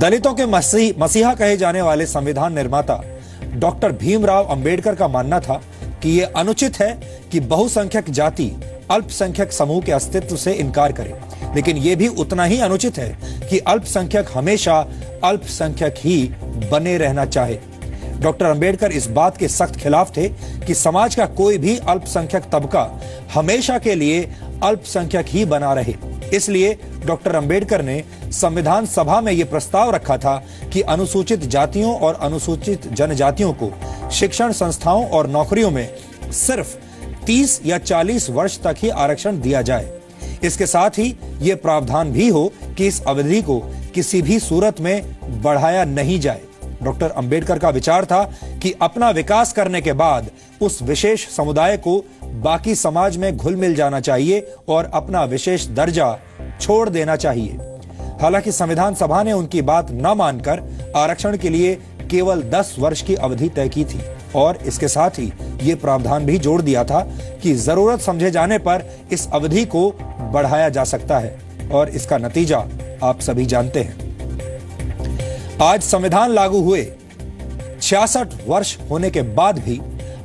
दलितों के मसीहा कहे जाने वाले संविधान निर्माता डॉक्टर भीमराव अंबेडकर का मानना था कि यह अनुचित है कि बहुसंख्यक जाति अल्पसंख्यक समूह के अस्तित्व से इनकार करे, लेकिन यह भी उतना ही अनुचित है कि अल्पसंख्यक हमेशा अल्पसंख्यक ही बने रहना चाहे। डॉक्टर अंबेडकर इस बात के सख्त खिलाफ थे कि समाज का कोई भी अल्पसंख्यक तबका हमेशा के लिए अल्पसंख्यक ही बना रहे। इसलिए डॉक्टर अंबेडकर ने संविधान सभा में यह प्रस्ताव रखा था कि अनुसूचित जातियों और अनुसूचित जनजातियों को शिक्षण संस्थाओं और नौकरियों में सिर्फ 30 या 40 वर्ष तक ही आरक्षण दिया जाए। इसके साथ ही यह प्रावधान भी हो कि इस अवधि को किसी भी सूरत में बढ़ाया नहीं जाए। डॉक्टर अंबेडकर का विचार था कि अपना विकास करने के बाद उस विशेष समुदाय को बाकी समाज में घुल मिल जाना चाहिए और अपना विशेष दर्जा छोड़ देना चाहिए। हालांकि संविधान सभा ने उनकी बात न मानकर आरक्षण के लिए केवल 10 वर्ष की अवधि तय की थी और इसके साथ ही ये प्रावधान भी जोड़ दिया था कि जरूरत समझे जाने पर इस अवधि को बढ़ाया जा सकता है और इसका नतीजा आप सभी जानते हैं। आज संविधान लागू हुए 66 वर्ष होने के बाद भी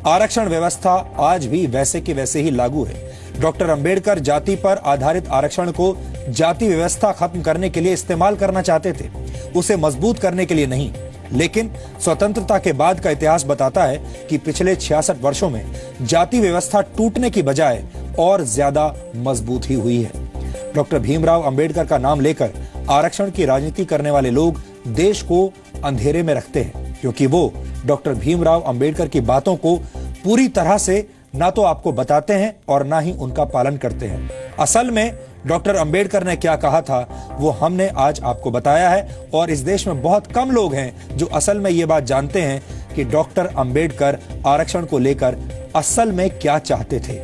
आरक्षण व्यवस्था आज भी वैसे की वैसे ही लागू है। डॉक्टर अंबेडकर जाति पर आधारित आरक्षण को जाति व्यवस्था खत्म करने के लिए इस्तेमाल करना चाहते थे, उसे मजबूत करने के लिए नहीं। लेकिन स्वतंत्रता के बाद का इतिहास बताता है कि पिछले 66 वर्षों में जाति व्यवस्था टूटने की बजाय और ज्यादा मजबूत ही हुई है। डॉक्टर भीमराव अंबेडकर का नाम लेकर आरक्षण की राजनीति करने वाले लोग देश को अंधेरे में रखते हैं, क्योंकि वो डॉक्टर भीमराव अंबेडकर की बातों को पूरी तरह से ना तो आपको बताते हैं और ना ही उनका पालन करते हैं। असल में डॉक्टर अंबेडकर ने क्या कहा था वो हमने आज आपको बताया है और इस देश में बहुत कम लोग हैं जो असल में ये बात जानते हैं कि डॉक्टर अंबेडकर आरक्षण को लेकर असल में क्या चाहते थे।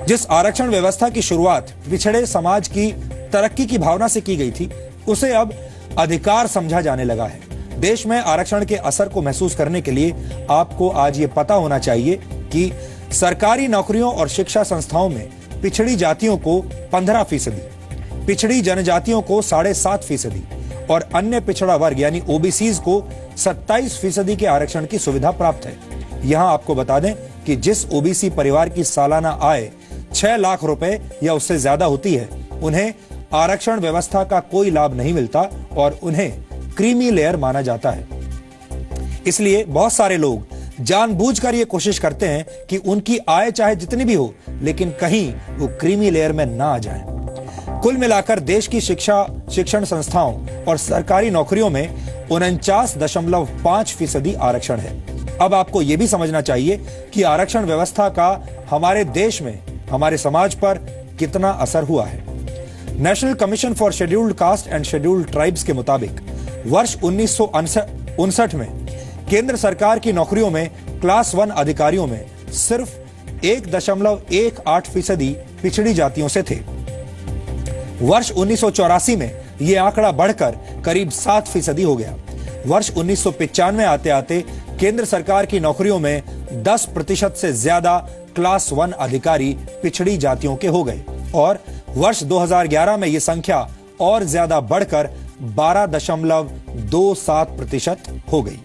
जिस आरक्षण व्यवस्था की शुरुआत पिछड़े समाज की तरक्की की भावना से की गई थी, उसे अब अधिकार समझा जाने लगा है। देश में आरक्षण के असर को महसूस करने के लिए आपको आज ये पता होना चाहिए कि सरकारी नौकरियों और शिक्षा संस्थाओं में पिछड़ी जातियों को 15%, पिछड़ी जनजातियों को 7.5% और अन्य पिछड़ा वर्ग यानी ओबीसीज को 27% के आरक्षण की सुविधा प्राप्त है। यहां आपको बता दें कि जिस ओबीसी परिवार की सालाना आय 6 लाख रुपए या उससे ज्यादा होती है, उन्हें आरक्षण व्यवस्था का कोई लाभ नहीं मिलता और उन्हें क्रीमी लेयर माना जाता है। इसलिए बहुत सारे लोग जानबूझकर ये कोशिश करते हैं कि उनकी आय चाहे जितनी भी हो, लेकिन कहीं वो क्रीमी लेयर में ना आ जाए। कुल मिलाकर देश की शिक्षण संस्थाओं और सरकारी नौकरियों में 49.5% आरक्षण है। अब आपको यह भी समझना चाहिए कि आरक्षण व्यवस्था का हमारे देश में, हमारे समाज पर कितना असर हुआ है। National commission for scheduled caste and scheduled tribes के मुताबिक वर्ष 1959 में केंद्र सरकार की नौकरियों में क्लास 1 अधिकारियों में सिर्फ 1.18% पिछड़ी जातियों से थे। वर्ष 1984 में यह आंकड़ा बढ़कर करीब 7% हो गया। वर्ष 1995 आते आते केंद्र सरकार की नौकरियों में 10% से ज्यादा क्लास 1 अधिकारी पिछड़ी जातियों के हो गए और वर्ष 2011 में यह संख्या और ज्यादा बढ़कर 12.27% हो गई।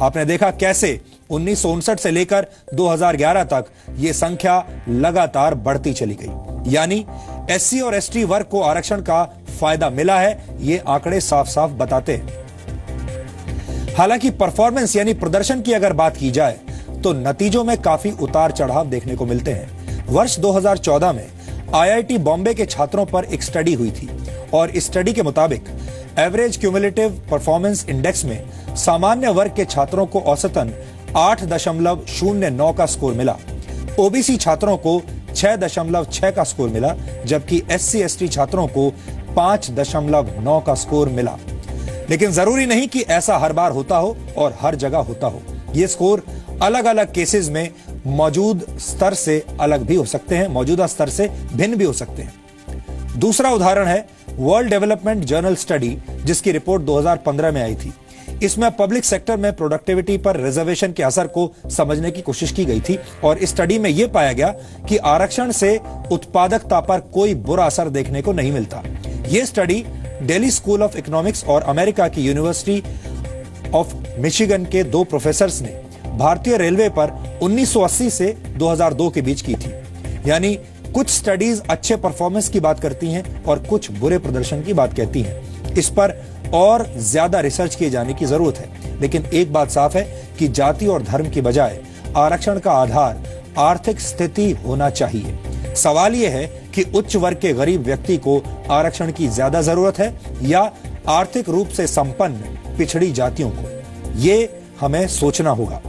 आपने देखा कैसे 1959 से लेकर 2011 तक यह संख्या लगातार बढ़ती चली गई। यानी एससी और एसटी वर्ग को आरक्षण का फायदा मिला है, ये आंकड़े साफ साफ बताते हैं। हालांकि परफॉर्मेंस यानी प्रदर्शन की अगर बात की जाए तो नतीजों में काफी उतार चढ़ाव देखने को मिलते हैं। वर्ष 2014 में आईआईटी बॉम्बे के छात्रों पर एक स्टडी हुई थी और इस स्टडी के मुताबिक एवरेज क्यूमुलेटिव परफॉर्मेंस इंडेक्स में सामान्य वर्ग के छात्रों को औसतन 8.09 का स्कोर मिला। ओबीसी छात्रों को 6.6 का स्कोर मिला, जबकि एससी एसटी छात्रों को 5.9 का स्कोर मिला। लेकिन जरूरी नहीं कि ऐसा हर बार होता हो और हर जगह होता हो। ये स्कोर अलग अलग केसेस में मौजूद स्तर से अलग भी हो सकते हैं, मौजूदा स्तर से भिन्न भी हो सकते हैं। दूसरा उदाहरण है वर्ल्ड डेवलपमेंट जर्नल स्टडी, जिसकी रिपोर्ट 2015 में आई थी। इसमें पब्लिक सेक्टर में प्रोडक्टिविटी पर रिजर्वेशन के असर को समझने की कोशिश की गई थी और इस स्टडी में यह पाया गया कि आरक्षण से उत्पादकता पर कोई बुरा असर देखने को नहीं मिलता। यह study Delhi school of economics और अमेरिका की यूनिवर्सिटी ऑफ मिशिगन के 2 प्रोफेसर्स ने भारतीय रेलवे पर 1980 से 2002 के बीच की थी। यानी कुछ स्टडीज अच्छे परफॉर्मेंस की बात करती हैं और कुछ बुरे प्रदर्शन की बात कहती हैं। इस पर और ज्यादा रिसर्च किए जाने की जरूरत है। लेकिन एक बात साफ है कि जाति और धर्म की बजाय आरक्षण का आधार आर्थिक स्थिति होना चाहिए। सवाल यह है कि उच्च वर्ग के गरीब व्यक्ति को आरक्षण की ज्यादा जरूरत है या आर्थिक रूप से संपन्न पिछड़ी जातियों को। ये हमें सोचना होगा।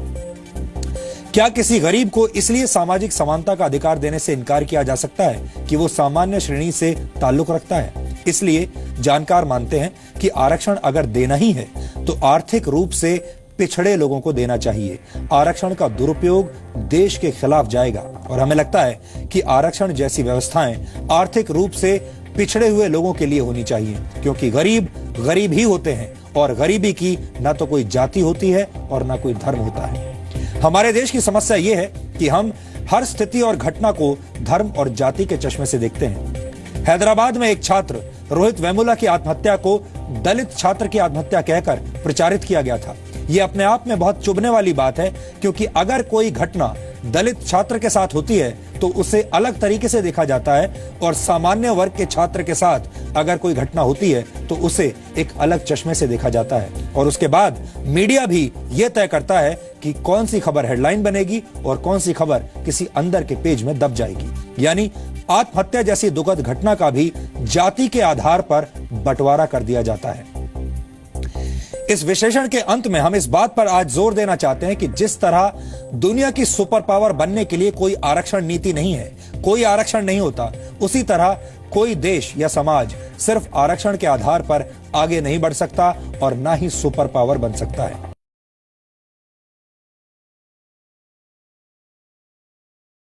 क्या किसी गरीब को इसलिए सामाजिक समानता का अधिकार देने से इनकार किया जा सकता है कि वो सामान्य श्रेणी से ताल्लुक रखता है? इसलिए जानकार मानते हैं कि आरक्षण अगर देना ही है तो आर्थिक रूप से पिछड़े लोगों को देना चाहिए। आरक्षण का दुरुपयोग देश के खिलाफ जाएगा और हमें लगता है कि आरक्षण जैसी व्यवस्थाएं आर्थिक रूप से पिछड़े हुए लोगों के लिए होनी चाहिए, क्योंकि गरीब गरीब ही होते हैं और गरीबी की ना तो कोई जाति होती है और ना कोई धर्म होता है। हमारे देश की समस्या यह है कि हम हर स्थिति और घटना को धर्म और जाति के चश्मे से देखते हैं। हैदराबाद में एक छात्र रोहित वेमुला की आत्महत्या को दलित छात्र की आत्महत्या कहकर प्रचारित किया गया था। यह अपने आप में बहुत चुभने वाली बात है, क्योंकि अगर कोई घटना दलित छात्र के साथ होती है तो उसे अलग तरीके से देखा जाता है और सामान्य वर्ग के छात्र के साथ अगर कोई घटना होती है तो उसे एक अलग चश्मे से देखा जाता है। और उसके बाद मीडिया भी यह तय करता है कि कौन सी खबर हेडलाइन बनेगी और कौन सी खबर किसी अंदर के पेज में दब जाएगी। यानी आत्महत्या जैसी दुखद घटना का भी जाति के आधार पर बंटवारा कर दिया जाता है। इस विश्लेषण के अंत में हम इस बात पर आज जोर देना चाहते हैं कि जिस तरह दुनिया की सुपर पावर बनने के लिए कोई आरक्षण नीति नहीं है, कोई आरक्षण नहीं होता, उसी तरह कोई देश या समाज सिर्फ आरक्षण के आधार पर आगे नहीं बढ़ सकता और ना ही सुपर पावर बन सकता है।